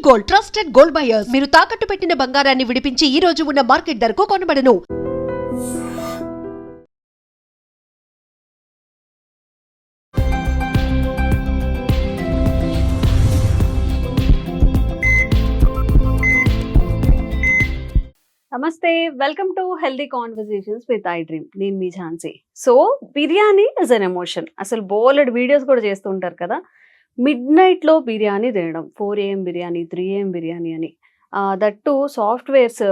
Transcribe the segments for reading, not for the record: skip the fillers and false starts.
Gold, trusted gold buyers. మీరు తాకట్టు పెట్టిన బంగారాన్ని విడిపించి ఈ రోజు ఉన్న మార్కెట్ ధరకు కొనబడను. నమస్తే, welcome to healthy conversations with iDream. నేను మీ Jhansi. So biryani is an emotion. అసలు బోలెడ్ వీడియోస్ కూడా చేస్తూ ఉంటారు కదా, మిడ్ నైట్లో బిర్యానీ తినడం, 4 AM బిర్యానీ, 3 AM బిర్యానీ అని. దట్టు సాఫ్ట్వేర్స్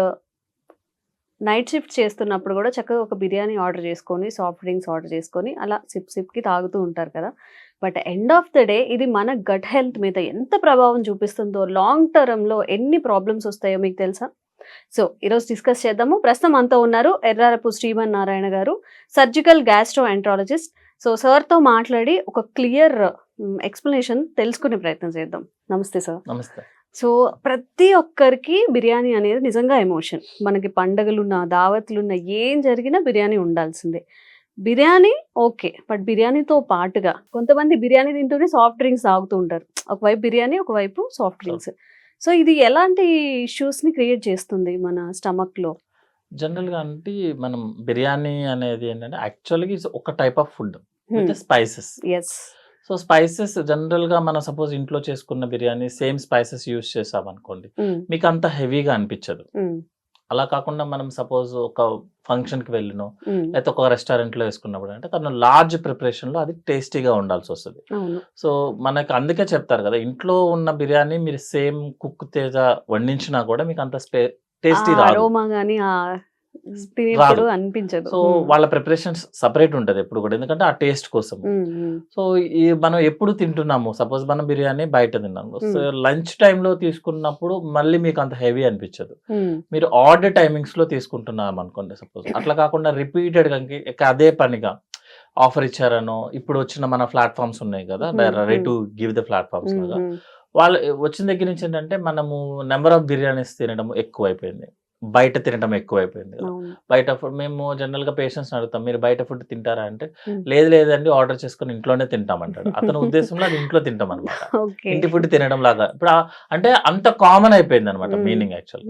నైట్ షిఫ్ట్ చేస్తున్నప్పుడు కూడా చక్కగా ఒక బిర్యానీ ఆర్డర్ చేసుకొని, సాఫ్ట్ డ్రింక్స్ ఆర్డర్ చేసుకొని అలా సిప్కి తాగుతూ ఉంటారు కదా. But end of the day ఇది మన గట్ హెల్త్ మీద ఎంత ప్రభావం చూపిస్తుందో, లాంగ్ టర్మ్లో ఎన్ని ప్రాబ్లమ్స్ వస్తాయో మీకు తెలుసా? సో ఈరోజు డిస్కస్ చేద్దాము. ప్రస్తుతం అంతా ఉన్నారు ఎర్రారపు శ్రీమన్ నారాయణ గారు, సర్జికల్ గ్యాస్ట్రో ఎంట్రాలజిస్ట్. సో సార్తో మాట్లాడి ఒక క్లియర్ ఎక్స్ప్లెనేషన్ తెలుసుకునే ప్రయత్నం చేద్దాం. నమస్తే సార్. నమస్తే. సో ప్రతి ఒక్కరికి బిర్యానీ అనేది నిజంగా ఎమోషన్. మనకి పండగలున్నా, దావత్లున్నా, ఏం జరిగినా బిర్యానీ ఉండాల్సిందే. బిర్యానీ ఓకే, బట్ బిర్యానీతో పాటుగా కొంతమంది బిర్యానీ తింటూనే సాఫ్ట్ డ్రింక్స్ తాగుతూ ఉంటారు. ఒకవైపు బిర్యానీ, ఒకవైపు సాఫ్ట్ డ్రింక్స్. సో ఇది ఎలాంటి ఇష్యూస్ని క్రియేట్ చేస్తుంది మన స్టమక్లో? జనరల్గా అంటే మనం బిర్యానీ అనేది ఏంటంటే యాక్చువల్గా ఒక type of food with spices. Yes. So spices జనరల్గా మనం సపోజ్ ఇంట్లో చేసుకున్న బిర్యానీ సేమ్ స్పైసెస్ యూస్ చేసామనుకోండి, మీకు అంత హెవీగా అనిపించదు. అలా కాకుండా మనం సపోజ్ ఒక ఫంక్షన్కి వెళ్ళినో లేకపోతే ఒక రెస్టారెంట్లో వేసుకున్నప్పుడు అంటే తను లార్జ్ ప్రిపరేషన్లో అది టేస్టీగా ఉండాల్సి వస్తుంది. సో మనకి అందుకే చెప్తారు కదా, ఇంట్లో ఉన్న బిర్యానీ మీరు సేమ్ కుక్ తేజ వండించినా కూడా మీకు అంత టేస్టీ రాదు, అనిపించదు. సో వాళ్ళ ప్రిపరేషన్ సపరేట్ ఉంటుంది ఎప్పుడు కూడా, ఎందుకంటే ఆ టేస్ట్ కోసం. సో ఈ మనం ఎప్పుడు తింటున్నాము, సపోజ్ మనం బిర్యానీ బయట తిన్నాము, సో లంచ్ టైంలో తీసుకున్నప్పుడు మళ్ళీ మీకు అంత హెవీ అనిపించదు. మీరు ఆర్డ్ టైమింగ్స్ లో తీసుకుంటున్నాం అనుకోండి సపోజ్, అట్లా కాకుండా రిపీటెడ్ గా అదే పనిగా ఆఫర్ ఇచ్చారనో, ఇప్పుడు వచ్చిన మన ప్లాట్ఫామ్స్ ఉన్నాయి కదా, ready to give the platforms లాగా, వాళ్ళు వచ్చిన దగ్గర నుంచి ఏంటంటే మనము నెంబర్ ఆఫ్ బిర్యానీస్ తినడం ఎక్కువైపోయింది, బయట తినడం ఎక్కువైపోయింది. బయట ఫుడ్ మేము జనరల్ గా పేషెంట్స్ అడుగుతాం, మీరు బయట ఫుడ్ తింటారా అంటే, లేదండి ఆర్డర్ చేసుకుని ఇంట్లోనే తింటామంటాడు. అతని ఉద్దేశంలో అది ఇంట్లో తింటాం అనమాట, ఇంటి ఫుడ్ తినడం లాగా. ఇప్పుడు అంటే అంత కామన్ అయిపోయింది అనమాట మీనింగ్ యాక్చువల్.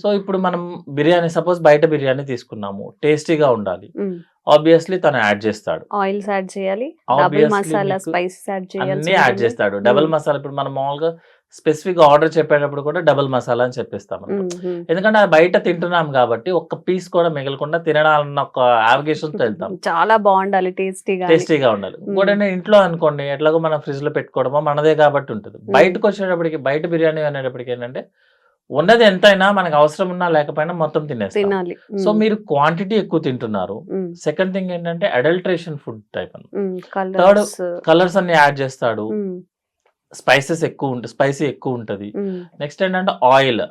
సో ఇప్పుడు మనం బిర్యానీ సపోజ్ బయట బిర్యానీ తీసుకున్నాము, టేస్టీగా ఉండాలి, ఆబ్వియస్లీ తను యాడ్ చేస్తాడు, ఆయిల్స్ యాడ్ చేయాలి, డబుల్ మసాలా, స్పైసెస్ యాడ్ చేయాలి, అన్ని యాడ్ చేస్తాడు. డబుల్ మసాలా ఇప్పుడు మనం మామూలుగా స్పెసిఫిక్ ఆర్డర్ చెప్పేటప్పుడు కూడా డబుల్ మసాలా అని చెప్పిస్తాం, ఎందుకంటే అది బయట తింటున్నాం కాబట్టి ఒక్క పీస్ కూడా మిగలకుండా తినడాలన్న ఒక యావిగేషన్ తో వెళ్తాం. చాలా బాగుండాలి, టేస్టీగా ఉండాలి. ఇంకోటి ఇంట్లో అనుకోండి ఎట్లాగో మనం ఫ్రిడ్జ్ లో పెట్టుకోవడమో మనదే కాబట్టి ఉంటుంది. బయటకు వచ్చేటప్పటికి బయట బిర్యానీ అనేటప్పటికి ఏంటంటే ఉన్నది ఎంతైనా మనకు అవసరం ఉన్నా లేకపోయినా మొత్తం తినేస్తాం. సో మీరు క్వాంటిటీ ఎక్కువ తింటున్నారు. సెకండ్ థింగ్ ఏంటంటే అడల్ట్రేషన్ ఫుడ్ టైప్ అని. థర్డ్ కలర్స్ అన్ని యాడ్ చేస్తాడు, స్పైసెస్ ఎక్కువ ఉంటుంది, స్పైసీ ఎక్కువ ఉంటుంది. నెక్స్ట్ ఏంటంటే ఆయిల్,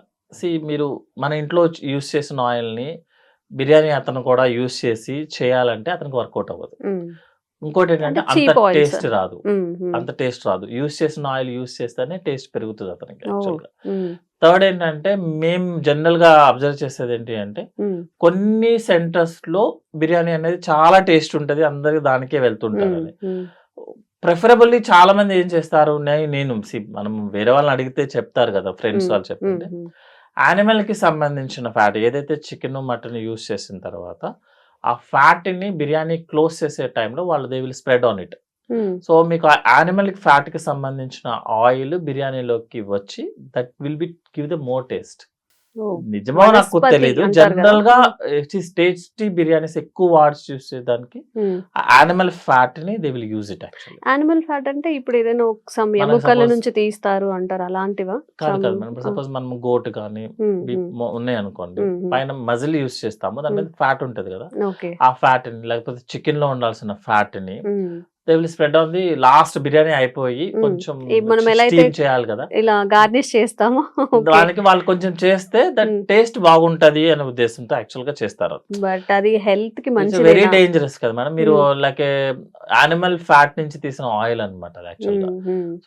మీరు మన ఇంట్లో యూస్ చేసిన ఆయిల్ ని బిర్యానీ అతను కూడా యూస్ చేసి చేయాలంటే అతనికి వర్కౌట్ అవ్వదు. ఇంకోటి ఏంటంటే అంత టేస్ట్ రాదు, యూస్ చేసిన ఆయిల్ యూస్ చేస్తేనే టేస్ట్ పెరుగుతుంది అతనికి యాక్చువల్గా. థర్డ్ ఏంటంటే మేము జనరల్ గా అబ్జర్వ్ చేసేది ఏంటి అంటే, కొన్ని సెంటర్స్ లో బిర్యానీ అనేది చాలా టేస్ట్ ఉంటది, అందరికి దానికే వెళ్తుంటారు అని. ప్రిఫరబుల్లీ చాలా మంది ఏం చేస్తారు, నేను మనం వేరే వాళ్ళని అడిగితే చెప్తారు కదా, ఫ్రెండ్స్ వాళ్ళు చెప్తుంటే, యానిమల్ కి సంబంధించిన ఫ్యాట్ ఏదైతే చికెన్ మటన్ యూస్ చేసిన తర్వాత ఆ ఫ్యాట్ ని బిర్యానీ క్లోజ్ చేసే టైంలో వాళ్ళు they will spread on it. So మీకు యానిమల్ ఫ్యాట్ కి సంబంధించిన ఆయిల్ బిర్యానీలోకి వచ్చి that will be give the more taste. నిజమో నాకు తెలియదు, జనరల్ గా టేస్టీ బిర్యానీస్ ఎక్కువ వాడ్స్ యూస్ చేయడానికి యానిమల్ ఫ్యాట్ ని they will use it. Actually animal fat అంటే ఇప్పుడు ఏదైనా ఎముకల నుంచి తీస్తారు అంటారు, అలాంటివా? కాదు, సపోజ్ మనం గోట్ కానీ ఉన్నాయి అనుకోండి, పైన మజిల్ యూస్ చేస్తాము, దాని మీద ఫ్యాట్ ఉంటది కదా, ఆ ఫ్యాట్ ని లేకపోతే చికెన్ లో ఉండాల్సిన ఫ్యాట్ ని they will spread on the last biryani అయిపోయి కొంచెం మనం ఎలా అయితే చేయాలి కదా, ఇలా గార్నిష్ చేస్తాము, దానికి వాళ్ళు కొంచెం చేస్తే దట్ టేస్ట్ బాగుంటది అనే ఉద్దేశంతో యాక్చువల్ గా చేస్తారు. బట్ అది హెల్త్ కి మంచిది, వెరీ డేంజరస్ కదా మేడం. మీరు లైక్ యానిమల్ ఫ్యాట్ నుంచి తీసిన ఆయిల్ అనమాట అది యాక్చువల్ గా.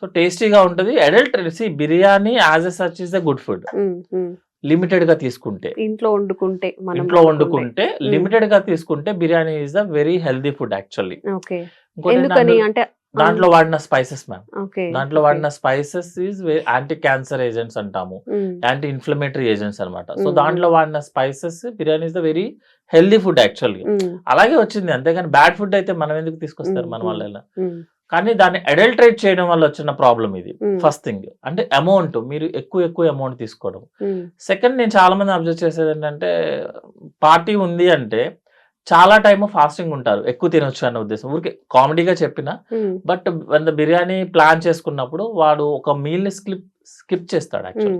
సో టేస్టీగా ఉంటది. Adult biryani as a such is a good food. Limited గా తీసుకుంటే, ఇంట్లో వండుకుంటే లిమిటెడ్ గా తీసుకుంటే biryani is a very healthy food actually. ఎందుకని అంటే దాంట్లో వాడిన స్పైసెస్ మ్యామ్, ఓకే దాంట్లో వాడిన spices is anti cancer agents అంటాము, యాంటీ ఇన్ఫ్లమేటరీ ఏజెంట్స్ అన్నమాట. సో దాంట్లో వాడిన spices, biryani is the very healthy food యాక్చువల్గా. అలాగే వచ్చింది, అంతేగాని బ్యాడ్ ఫుడ్ అయితే మనం ఎందుకు తీసుకొస్తారు మన వాళ్ళ. కానీ దాన్ని అడల్టరేట్ చేయడం వల్ల వచ్చిన ప్రాబ్లం ఇది. ఫస్ట్ థింగ్ అంటే అమౌంట్, మీరు ఎక్కువ అమౌంట్ తీసుకోవడం. సెకండ్, నేను చాలా మంది అబ్జర్వ్ చేసేది ఏంటంటే, పార్టీ ఉంది అంటే చాలా టైం ఫాస్టింగ్ ఉంటారు, ఎక్కువ తినొచ్చు అన్న ఉద్దేశం. ఊరికే కామెడీగా చెప్పిన, బట్ బిర్యానీ ప్లాన్ చేసుకున్నప్పుడు వాడు ఒక మీల్ ని స్కిప్ చేస్తాడు యాక్చువల్.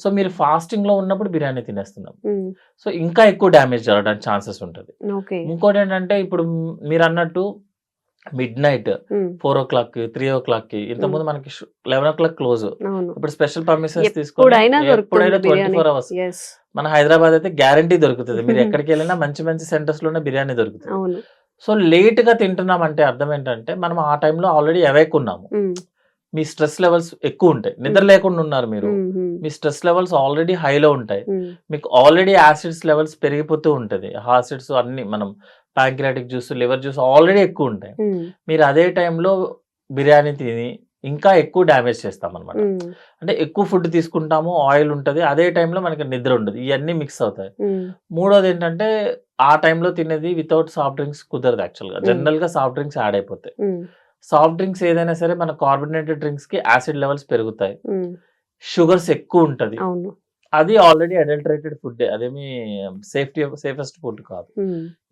సో మీరు ఫాస్టింగ్ లో ఉన్నప్పుడు బిర్యానీ తినేస్తున్నాం, సో ఇంకా ఎక్కువ డ్యామేజ్ జరగడానికి ఛాన్సెస్ ఉంటుంది. ఇంకోటి ఏంటంటే, ఇప్పుడు మీరు అన్నట్టు మిడ్ నైట్ 4 o'clock 3 o'clock ఇంతకుముందు మనకి 11 o'clock క్లోజ్. ఇప్పుడు స్పెషల్ పర్మిషన్స్ తీసుకొని ఎప్పుడైనా 24 hours. మన హైదరాబాద్ అయితే గ్యారంటీ దొరుకుతుంది, మీరు ఎక్కడికి వెళ్ళినా మంచి మంచి సెంటర్స్ లోనే బిర్యానీ దొరుకుతుంది. సో లేట్ గా తింటున్నాం అంటే అర్థం ఏంటంటే, మనం ఆ టైంలో ఆల్రెడీ అవేక్ ఉన్నాము, మీ స్ట్రెస్ లెవెల్స్ ఎక్కువ ఉంటాయి, నిద్ర లేకుండా ఉన్నారు మీరు, మీ స్ట్రెస్ లెవెల్స్ ఆల్రెడీ హైలో ఉంటాయి, మీకు ఆల్రెడీ యాసిడ్స్ లెవెల్స్ పెరిగిపోతూ ఉంటది, యాసిడ్స్ అన్ని మనం pancreatic juice, liver juice already ఎక్కువ ఉంటాయి. మీరు అదే టైంలో బిర్యానీ తిని ఇంకా ఎక్కువ డ్యామేజ్ చేస్తాం అనమాట. అంటే ఎక్కువ ఫుడ్ తీసుకుంటాము, ఆయిల్ ఉంటుంది, అదే టైంలో మనకి నిద్ర ఉండదు, ఇవన్నీ మిక్స్ అవుతాయి. మూడోది ఏంటంటే, ఆ టైంలో తినేది వితౌట్ సాఫ్ట్ డ్రింక్స్ కుదరదు యాక్చువల్గా. జనరల్ గా సాఫ్ట్ డ్రింక్స్ యాడ్ అయిపోతాయి. సాఫ్ట్ డ్రింక్స్ ఏదైనా సరే మన కార్బోనేటెడ్ డ్రింక్స్ కి యాసిడ్ లెవెల్స్ పెరుగుతాయి, షుగర్స్ ఎక్కువ ఉంటది, అది ఆల్రెడీ అడల్టరేటెడ్ ఫుడ్, అదేమి సేఫెస్ట్ ఫుడ్ కాదు.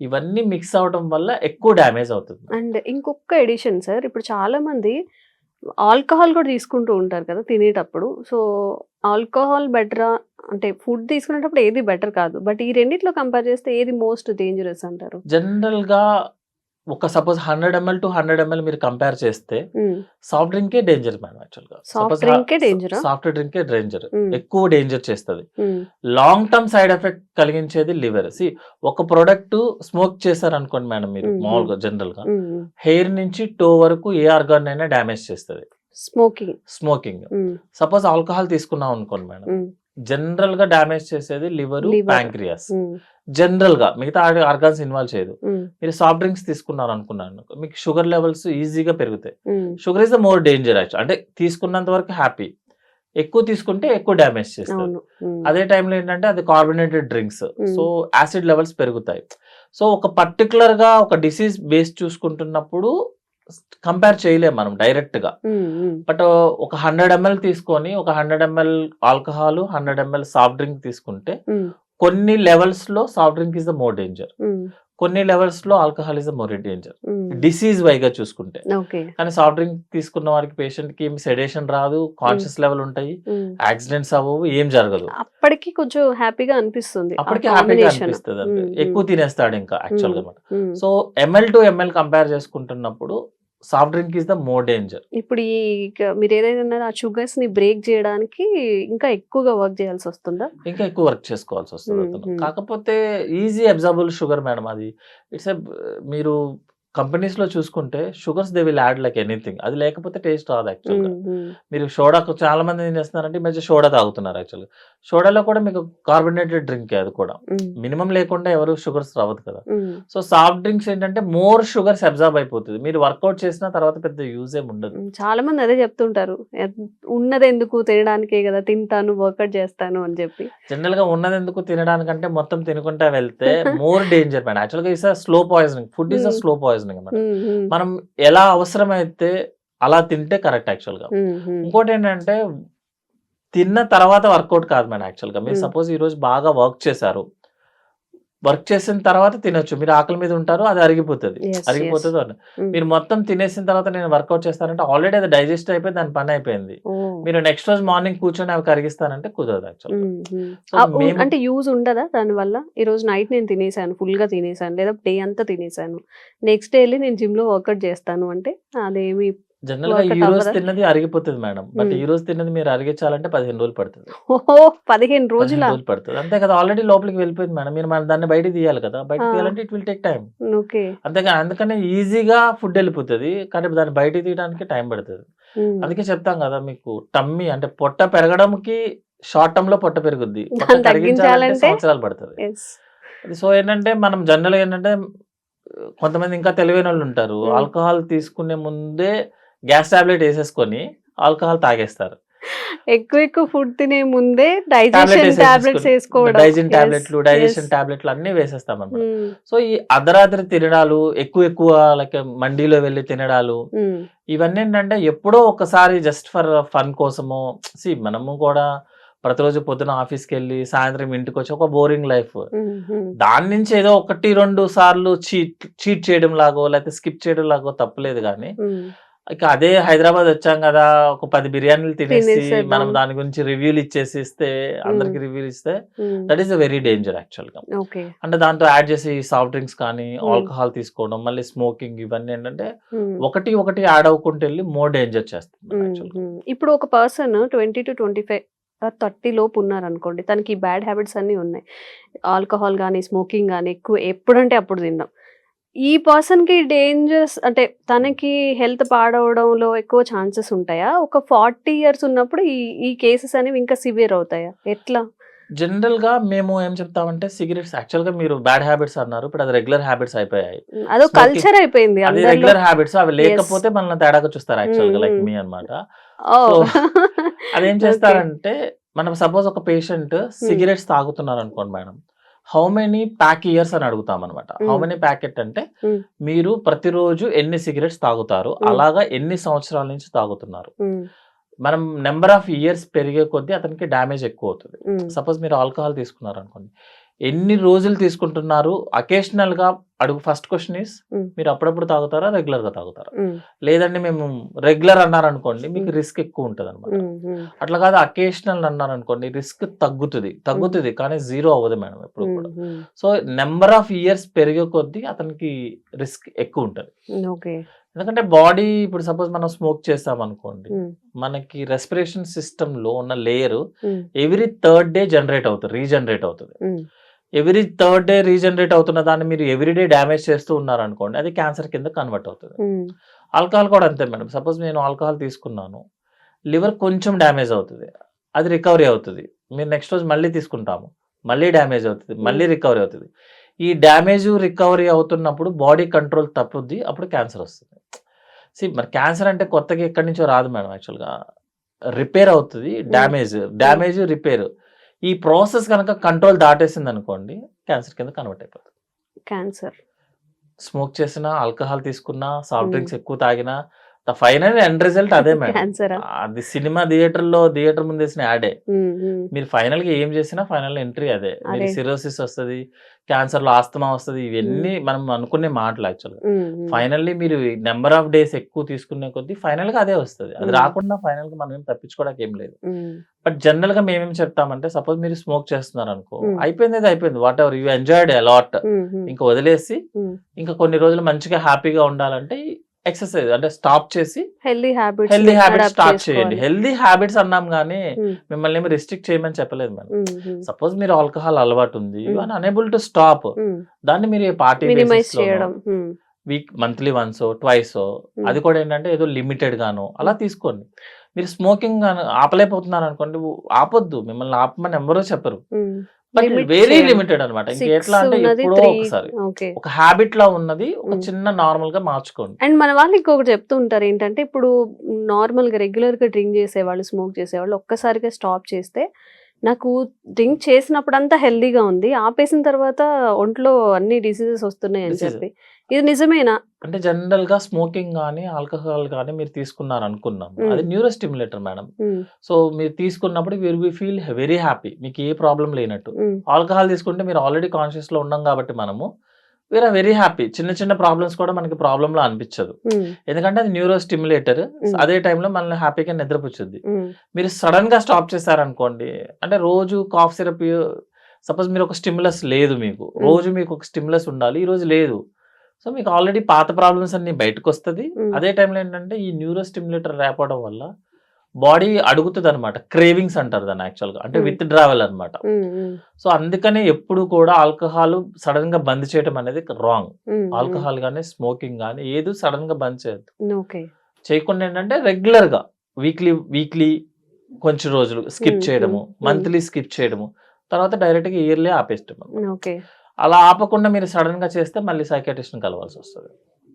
ఇవన్నీ మిక్స్ అవడం వల్ల ఎక్కువ డ్యామేజ్ అవుతుంది. అండ్ ఇంకొక ఎడిషన్ సార్, ఇప్పుడు చాలా మంది ఆల్కహాల్ కూడా తీసుకుంటూ ఉంటారు కదా తినేటప్పుడు. సో ఆల్కహాల్ బెటరా అంటే ఫుడ్ తీసుకునేటప్పుడు ఏది బెటర్ కాదు, బట్ ఈ రెండిట్లో కంపేర్ చేస్తే ఏది మోస్ట్ డేంజరస్ అంటారు? జనరల్ గా ఒక సపోజ్ 100 ml to 100 ml మీరు కంపేర్ చేస్తే సాఫ్ట్ డ్రింకే డేంజర్ మేడం యాక్చువల్గా. సాఫ్ట్ డ్రింకే డేంజర్, ఎక్కువ డేంజర్ చేస్తుంది. లాంగ్ టర్మ్ సైడ్ ఎఫెక్ట్ కలిగించేది లివర్. ఒక ప్రొడక్ట్ స్మోక్ చేశారు అనుకోండి మేడం, మీరు మామూలుగా జనరల్ గా హెయిర్ నుంచి టో వరకు ఏ ఆర్గాన్ అయినా డ్యామేజ్ చేస్తుంది స్మోకింగ్. సపోజ్ ఆల్కహాల్ తీసుకున్నాం అనుకోండి మేడం, జనరల్ గా డ్యామేజ్ చేసేది లివర్, ప్యాంక్రియాస్, జనరల్ గా మిగతా ఆర్గాన్స్ ఇన్వాల్వ్ చేయదు. మీరు సాఫ్ట్ డ్రింక్స్ తీసుకున్నారు అనుకున్నాను, మీకు షుగర్ లెవెల్స్ ఈజీగా పెరుగుతాయి. Sugar is the more danger actual. అంటే తీసుకున్నంత వరకు హ్యాపీ, ఎక్కువ తీసుకుంటే ఎక్కువ డ్యామేజ్ చేస్తుంది. అదే టైంలో ఏంటంటే అది carbonated drinks, so acid levels పెరుగుతాయి. సో ఒక పర్టికులర్ గా ఒక డిసీజ్ బేస్ చూసుకుంటున్నప్పుడు కంపేర్ చేయలేము మనం డైరెక్ట్ గా. బట్ ఒక 100 ml తీసుకొని ఒక 100 ml alcohol, 100 ml soft drink తీసుకుంటే కొన్ని లెవెల్స్ లో soft drink is the more danger, కొన్ని లెవెల్స్ లో alcohol is the more danger disease వైగా చూసుకుంటే. కానీ సాఫ్ట్ డ్రింక్ తీసుకున్న వారికి పేషెంట్ కి సెడేషన్ రాదు, కాన్షియస్ లెవెల్ ఉంటాయి, యాక్సిడెంట్స్ అవ్వవు, ఏం జరగదు. అప్పటికి కొంచెం హ్యాపీగా అనిపిస్తుంది, అప్పటికి హ్యాపీగా అనిపిస్తుంది, అంటే ఎక్కువ తినేస్తాడు ఇంకా యాక్చువల్ గా. So ML to ML compare చేసుకుంటున్నప్పుడు soft drink is the more danger. ఇప్పుడు మీరు ఏదైనా ఆ షుగర్స్ ని బ్రేక్ చేయడానికి ఇంకా ఎక్కువగా వర్క్ చేయాల్సి వస్తుందా? ఇంకా ఎక్కువ వర్క్ చేసుకోవాల్సి వస్తుంది. కాకపోతే ఈజీ అబ్జర్బుల్ షుగర్ మేడం అది. ఇట్స్ మీరు కంపెనీస్ లో చూసుకుంటే sugars they will add like anything, అది లేకపోతే టేస్ట్ రాదు యాక్చువల్గా. మీరు సోడా, చాలా మంది ఏం చేస్తున్నారంటే ఈ మధ్య సోడా తాగుతున్నారు యాక్చువల్గా. సోడాలో కూడా మీకు కార్బోనేటెడ్ డ్రింక్, అది కూడా మినిమం లేకుండా ఎవరు షుగర్స్ రావద్దు కదా. సో సాఫ్ట్ డ్రింక్స్ ఏంటంటే మోర్ షుగర్స్ అబ్జర్వ్ అయిపోతుంది, మీరు వర్కౌట్ చేసిన తర్వాత పెద్ద యూజ్ ఏమి ఉండదు. చాలా మంది అదే చెప్తుంటారు, ఉన్నది ఎందుకు తినడానికే కదా, తింటాను వర్కౌట్ చేస్తాను అని చెప్పి. జనరల్ గా ఉన్నది ఎందుకు తినడానికంటే మొత్తం తినుకుంటా వెళ్తే మోర్ డేంజర్ మేడం. యాక్చువల్గా is slow poisoning, food is slow poisoning. మనం ఎలా అవసరమైతే అలా తింటే కరెక్ట్ యాక్చువల్ గా. ఇంకోటి ఏంటంటే తిన్న తర్వాత వర్కౌట్ కాదు మేడం యాక్చువల్ గా. మీరు సపోజ్ ఈ రోజు బాగా వర్క్ చేశారు, వర్క్ చేసిన తర్వాత తినొచ్చు, మీరు ఆకలి మీద ఉంటారు, అది అరిగిపోతుంది. మీరు మొత్తం తినేసిన తర్వాత నేను వర్కౌట్ చేస్తానంటే ఆల్రెడీ అది డైజెస్ట్ అయిపోయి దాని పని అయిపోయింది. మీరు నెక్స్ట్ రోజు మార్నింగ్ కూర్చొని అవి కరిగిస్తానంటే కుదరదు యాక్చువల్. అంటే యూజ్ ఉండదా దాని వల్ల? ఈ రోజు నైట్ నేను తినేసాను, ఫుల్ గా తినేసాను, లేదా డే అంతా తినేసాను, నెక్స్ట్ డే వెళ్ళి నేను జిమ్ లో వర్కౌట్ చేస్తాను అంటే అదేమి? జనరల్ గా ఈ రోజు తిన్నది అరిగిపోతుంది మేడం, బట్ ఈ రోజు తిన్నది మీరు అరిగించాలంటే 15 రోజులు పడుతుంది. 15 రోజులు పడుతుంది అంతే కదా, ఆల్రెడీ లోపలికి వెళ్ళిపోయింది మేడం. మీరు దాన్ని బయట తీయాలి కదా, బయట తీయాలంటే ఇట్ విల్ టేక్ టైం. అంతేగా, అందుకనే ఈజీగా ఫుడ్ వెళ్ళిపోతుంది, కానీ దాన్ని బయట తీయడానికి టైం పడుతుంది. అందుకే చెప్తాం కదా మీకు, టమ్మీ అంటే పొట్ట పెరగడంకి షార్ట్ టర్మ్ లో పొట్ట పెరుగుద్ది, తగ్గించాలంటే సంవత్సరాలు పడుతుంది. సో ఏంటంటే మనం జనరల్ ఏంటంటే కొంతమంది ఇంకా తెలివైన వాళ్ళు ఉంటారు, Hmm. ఆల్కహాల్ తీసుకునే ముందే గ్యాస్ టాబ్లెట్ వేసేసుకొని ఆల్కహాల్ తాగేస్తారు. ఎక్కువ ఫుడ్ తినే ముందే టాబ్లెట్ డైజెషన్ టాబ్లెట్స్ వేసుకోవడం. డైజెషన్ Yes, టాబ్లెట్లు, డైజెషన్ yes. టాబ్లెట్లు అన్ని వేసేస్తాం అన్నమాట. Hmm, సో ఈ అర్ధరాత్రి తినడాలు, ఎక్కువ లైక్ మండీలో వెళ్ళి తినడాలు, hmm, ఇవన్నీ ఏంటంటే ఎప్పుడో ఒకసారి జస్ట్ ఫర్ ఫన్ కోసము. మనము కూడా ప్రతిరోజు పొద్దున ఆఫీస్కి వెళ్ళి సాయంత్రం ఇంటికి వచ్చి ఒక బోరింగ్ లైఫ్, hmm, hmm. దాని నుంచి ఏదో 1-2 సార్లు చీట్ చేయడం లాగో లేకపోతే స్కిప్ చేయడం లాగో తప్పలేదు కానీ, Hmm. ఇక అదే హైదరాబాద్ వచ్చాం కదా, ఒక 10 బిర్యానీలు తినేసి తినేసేద్దాం. మనం దాని గురించి రివ్యూలు ఇచ్చేసి ఇస్తే, అందరికి రివ్యూలు ఇస్తే Hmm. That is a very danger యాక్చువల్గా. Okay. అంటే దాంతో యాడ్ చేసి సాఫ్ట్ డ్రింక్స్ కానీ, Hmm. ఆల్కహాల్ తీసుకోవడం, మళ్ళీ స్మోకింగ్, ఇవన్నీ ఏంటంటే Hmm. ఒకటి యాడ్ అవ్వకుంటూ వెళ్ళి మోర్ డేంజర్ చేస్తుంది Hmm, యాక్చువల్గా. hmm. ఇప్పుడు ఒక పర్సన్ 20 to 25 30 లోపు ఉన్నారనుకోండి, తనకి బ్యాడ్ హ్యాబిట్స్ అన్నీ ఉన్నాయి, ఆల్కహాల్ కానీ స్మోకింగ్ కానీ ఎక్కువ ఎప్పుడంటే అప్పుడు తినడం. ఈ పర్సన్కి డేంజర్స్ అంటే తనకి హెల్త్ పాడవడంలో ఎక్కువ ఛాన్సెస్ ఉంటాయా? ఒక 40 ఇయర్స్ ఉన్నప్పుడు ఈ కేసెస్ అనేవి ఇంకా సివియర్ అవుతాయా? ఎట్లా? జనరల్ గా మేము ఏం చెప్తామంటే, సిగరెట్స్ యాక్చువల్ గా మీరు బ్యాడ్ హ్యాబిట్స్ అన్నారు, ఇప్పుడు అది రెగ్యులర్ హ్యాబిట్స్ అయిపోయాయి. అదో Smoking- కల్చర్ అయిపోయింది అది అందరిలో. రెగ్యులర్ హ్యాబిట్స్, అవి లేకపోతే మనల్ని తేడాగా చూస్తారు యాక్చువల్ గా, లైక్ మీ అన్నమాట. Oh. అదేం Okay. చేస్తారంటే, మనం సపోజ్ ఒక పేషెంట్ సిగరెట్స్ తాగుతున్నారు అనుకోండి madam, how many pack years అని అడుగుతాం అనమాట. హౌ మెనీ ప్యాకెట్ అంటే Hmm. మీరు ప్రతిరోజు ఎన్ని సిగరెట్స్ తాగుతారు, అలాగా ఎన్ని సంవత్సరాల నుంచి తాగుతున్నారు. Hmm, మనం నెంబర్ ఆఫ్ ఇయర్స్ పెరిగే కొద్దీ అతనికి డ్యామేజ్ ఎక్కువ అవుతుంది. hmm, సపోజ్ మీరు ఆల్కహాల్ తీసుకున్నారు అనుకోండి, ఎన్ని రోజులు తీసుకుంటున్నారు, అకేషనల్ గా అడుగు. First question is, Hmm. మీరు అప్పుడప్పుడు తాగుతారా, రెగ్యులర్ గా తాగుతారా? hmm, లేదండి మేము రెగ్యులర్ అన్నారనుకోండి, మీకు Hmm. రిస్క్ ఎక్కువ ఉంటుంది అనమాట. hmm, hmm, అట్లా కాదు, అకేషనల్ అన్నారనుకోండి, రిస్క్ తగ్గుతుంది కానీ జీరో అవ్వదు మేడం ఎప్పుడు కూడా. hmm. So number of years పెరిగే కొద్దీ అతనికి రిస్క్ ఎక్కువ ఉంటుంది. Okay. ఎందుకంటే బాడీ, ఇప్పుడు సపోజ్ మనం స్మోక్ చేస్తాం అనుకోండి, Hmm, మనకి రెస్పిరేషన్ సిస్టమ్ లో ఉన్న layer hmm, every third day regenerate అవుతుంది. hmm. Every third day regenerate అవుతున్న దాన్ని మీరు ఎవ్రీడే డ్యామేజ్ చేస్తూ ఉన్నారనుకోండి, అది క్యాన్సర్ కింద కన్వర్ట్ అవుతుంది. Hmm, ఆల్కహాల్ కూడా అంతే మేడం. సపోజ్ నేను ఆల్కహాల్ తీసుకున్నాను, లివర్ కొంచెం డ్యామేజ్ అవుతుంది, అది రికవరీ అవుతుంది. మీరు నెక్స్ట్ రోజు మళ్ళీ తీసుకుంటాము, మళ్ళీ డ్యామేజ్ అవుతుంది, మళ్ళీ రికవరీ అవుతుంది. ఈ డ్యామేజ్ రికవరీ అవుతున్నప్పుడు బాడీ కంట్రోల్ తప్పుద్ది, అప్పుడు క్యాన్సర్ వస్తుంది. మరి క్యాన్సర్ అంటే కొత్తగా ఎక్కడి నుంచో రాదు మేడం, యాక్చువల్గా రిపేర్ అవుతుంది. డ్యామేజ్ రిపేర్, ఈ ప్రాసెస్ కనుక కంట్రోల్ దాటేసింది అనుకోండి, క్యాన్సర్ కింద కన్వర్ట్ అయిపోతుంది. క్యాన్సర్. స్మోక్ చేసినా, ఆల్కహాల్ తీసుకున్నా, సాఫ్ట్ డ్రింక్స్ ఎక్కువ తాగినా, ద ఫైనల్ ఎండ్ రిజల్ట్ అదే మేడం. క్యాన్సరా? అది సినిమా థియేటర్ ముందు వేసిన యాడే. మీరు ఫైనల్ గా ఏం చేసినా ఫైనల్ ఎంట్రీ అదే. మీరు సిరోసిస్ వస్తుంది, క్యాన్సర్ లో ఆస్తమా వస్తుంది, ఇవన్నీ మనం అనుకునే మాటలు యాక్చువల్గా. ఫైనల్లీ మీరు నెంబర్ ఆఫ్ డేస్ ఎక్కువ తీసుకునే కొద్దీ ఫైనల్ గా అదే వస్తుంది. అది రాకుండా ఫైనల్ గా మనం ఏం తప్పించుకోవడానికి ఏం లేదు. బట్ జనరల్ గా మేమేం చెప్తామంటే, సపోజ్ మీరు స్మోక్ చేస్తున్నారు అనుకో, అయిపోయింది, what ever you enjoyed a lot, ఇంకా వదిలేసి ఇంకా కొన్ని రోజులు మంచిగా హ్యాపీగా ఉండాలంటే ఎక్సర్సైజ్ అంటే స్టాప్ చేసి హెల్దీ హ్యాబిట్స్ స్టార్ట్ చేయండి. హెల్దీ హ్యాబిట్స్ అన్నాం కానీ మిమ్మల్ని ఏమి రిస్ట్రిక్ట్ చేయమని చెప్పలేదు మేడం. సపోజ్ మీరు ఆల్కహాల్ అలవాటు ఉంది, you are unable to stop, దాన్ని మీరు పార్టీ మినిమైజ్ చేయడం, వీక్ మంత్లీ వన్స్ ట్వైస్, అది కూడా ఏంటంటే ఏదో లిమిటెడ్ గాను అలా తీసుకోండి. మీరు స్మోకింగ్ ఆపలేకపోతున్నారు అనుకోండి, ఆపొద్దు, మిమ్మల్ని ఆపమని ఎవరో చెప్పరు, బట్ వెరీ లిమిటెడ్ అనమాట. ఇంకా ఎట్లా అంటే ఎప్పుడో ఒకసారి ఒక హ్యాబిట్ లా ఉన్నది ఒక చిన్న నార్మల్ గా మార్చుకోండి. అండ్ మన వాళ్ళు ఇంకొకటి చెప్తూ ఉంటారు ఏంటంటే, ఇప్పుడు నార్మల్ గా రెగ్యులర్ గా డ్రింక్ చేసేవాళ్ళు, స్మోక్ చేసేవాళ్ళు ఒక్కసారిగా స్టాప్ చేస్తే, నాకు డ్రింక్ చేసినప్పుడు అంతా హెల్దీగా ఉంది, ఆపేసిన తర్వాత ఒంట్లో అన్ని డిసీజెస్ వస్తున్నాయి అని చెప్పి, ఇది నిజమేనా? అంటే జనరల్ గా స్మోకింగ్ కానీ ఆల్కహాల్ కానీ మీరు తీసుకున్నారు అనుకున్నాం, అది న్యూరో స్టిమ్యులేటర్ మేడం. సో మీరు తీసుకున్నప్పుడు మీరు ఫీల్ వెరీ హ్యాపీ, మీకు ఏ ప్రాబ్లం లేనట్టు. ఆల్కహాల్ తీసుకుంటే మీరు ఆల్రెడీ కాన్షియస్ లో ఉన్నాం కాబట్టి మనము వీఆర్ వెరీ హ్యాపీ, చిన్న ప్రాబ్లమ్స్ కూడా మనకి ప్రాబ్లం లో అనిపించదు, ఎందుకంటే అది న్యూరో స్టిమ్యులేటర్. అదే టైంలో మనల్ని హ్యాపీగా నిద్రపుచ్చుద్ది. మీరు సడన్ గా స్టాప్ చేశారనుకోండి, అంటే రోజు కాఫ్ సిరప్, సపోజ్ మీరు ఒక స్టిమ్యులస్ లేదు, మీకు రోజు మీకు ఒక స్టిమ్యులస్ ఉండాలి, ఈ రోజు లేదు, సో మీకు ఆల్రెడీ పాత ప్రాబ్లమ్స్ అన్ని బయటకు వస్తుంది. అదే టైంలో ఏంటంటే ఈ న్యూరో స్టిమ్యులేటర్ రేపడం వల్ల బాడీ అడుగుతుంది అనమాట, క్రేవింగ్స్ అంటారు దాన్ని యాక్చువల్గా, అంటే విత్ డ్రావెల్ అనమాట. సో అందుకనే ఎప్పుడు కూడా ఆల్కహాల్ సడన్ గా బంద్ చేయడం అనేది రాంగ్. ఆల్కహాల్ కానీ స్మోకింగ్ కానీ ఏది సడన్ గా బంద్ చేయొద్దు. చేయకుండా ఏంటంటే రెగ్యులర్ గా వీక్లీ కొంచెం రోజులు స్కిప్ చేయడము, మంత్లీ స్కిప్ చేయడము, తర్వాత డైరెక్ట్ గా ఇయర్లీ ఆపేస్తాం. అలా ఆపకుండా మీరు సడన్ గా చేస్తే మళ్ళీ సైకాట్రిస్ట్ ని కలవాల్సి వస్తుంది.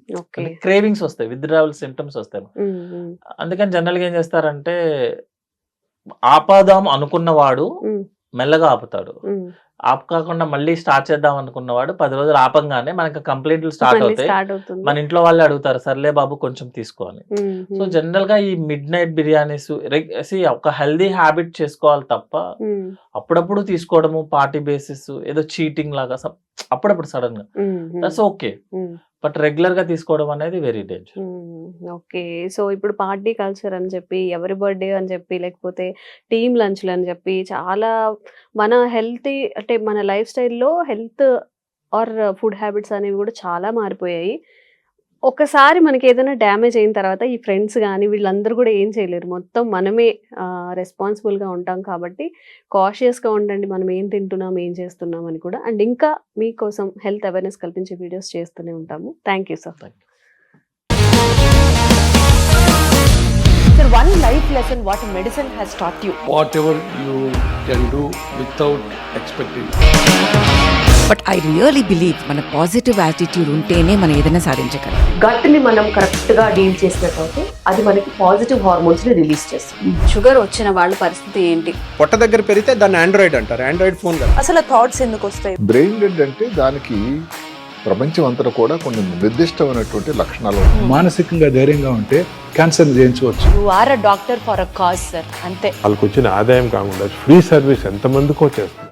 ఓకే. క్రేవింగ్స్ వస్తాయి, విత్డ్రావల్ సింటమ్స్ వస్తాయి. అందుకని జనరల్ గా ఏం చేస్తారంటే ఆపదాం అనుకున్నవాడు మెల్లగా ఆపుతాడు, ఆపకాకుండా మళ్ళీ స్టార్ట్ చేద్దాం అనుకున్నవాడు 10 రోజులు ఆపంగానే మనకి కంప్లైంట్లు స్టార్ట్ అవుతాయి. స్టార్ట్ అవుతుంది. మన ఇంట్లో వాళ్ళే అడుగుతారు సర్లే బాబు కొంచెం తీసుకోవాలి. సో జనరల్ గా ఈ మిడ్ నైట్ బిర్యానీస్ ఒక హెల్దీ హ్యాబిట్ చేసుకోవాలి తప్ప అప్పుడప్పుడు తీసుకోవడము పార్టీ బేసిస్ ఏదో చీటింగ్ లాగా అప్పుడప్పుడు సడన్ గా దట్స్ ఓకే, బట్ రెగ్యులర్ గా తీసుకోవడం అనేది వెరీ డేంజర్. ఓకే. సో ఇప్పుడు పార్టీ కల్చర్ అని చెప్పి, ఎవరి బర్త్డే అని చెప్పి, లేకపోతే టీమ్ లంచ్లు అని చెప్పి చాలా మన హెల్తీ అంటే మన లైఫ్ స్టైల్లో హెల్త్ ఆర్ ఫుడ్ హ్యాబిట్స్ అనేవి కూడా చాలా మారిపోయాయి. ఒకసారి మనకి ఏదైనా డ్యామేజ్ అయిన తర్వాత ఈ ఫ్రెండ్స్ కానీ వీళ్ళందరూ కూడా ఏం చేయలేరు, మొత్తం మనమే రెస్పాన్సిబుల్గా ఉంటాం. కాబట్టి కాషియస్గా ఉండండి, మనం ఏం తింటున్నాం ఏం చేస్తున్నాం అని కూడా. అండ్ ఇంకా మీకోసం హెల్త్ అవేర్నెస్ కల్పించే వీడియోస్ చేస్తూనే ఉంటాము. Thank you sir. Sir, one life lesson what medicine has taught you. Whatever you can do without expecting. But I really believe మన పాజిటివ్ యాటిట్యూడ్ ఉంటేనే మనం ఏదైనా సాధించగలం. గట్ని మనం కరెక్ట్గా డీల్ చేసినట్లయితే అది మనకి పాజిటివ్ హార్మోన్స్ని రిలీజ్ చేస్తుంది. షుగర్ వచ్చిన వాళ్ళ పరిస్థితి ఏంటి? పొట్ట దగ్గర పెరిగితే దాన్ని ఆండ్రాయిడ్ అంటారు, ఆండ్రాయిడ్ ఫోన్ కదా. అసలు థాట్స్ ఎందుకు వస్తాయి? బ్రెయిన్ డెడ్ అంటే దానికి ప్రపంచం అంతా కూడా కొన్ని నిర్దిష్టమైనటువంటి లక్షణాలు ఉన్నాయి. మానసికంగా ధైర్యంగా ఉంటే క్యాన్సర్ జయించవచ్చు. You are a doctor for a cause sir, అంతే. వాళ్ళకి వచ్చిన ఆదాయం కాకుండా ఫ్రీ సర్వీస్ ఎంతమందికో చేస్తుంది.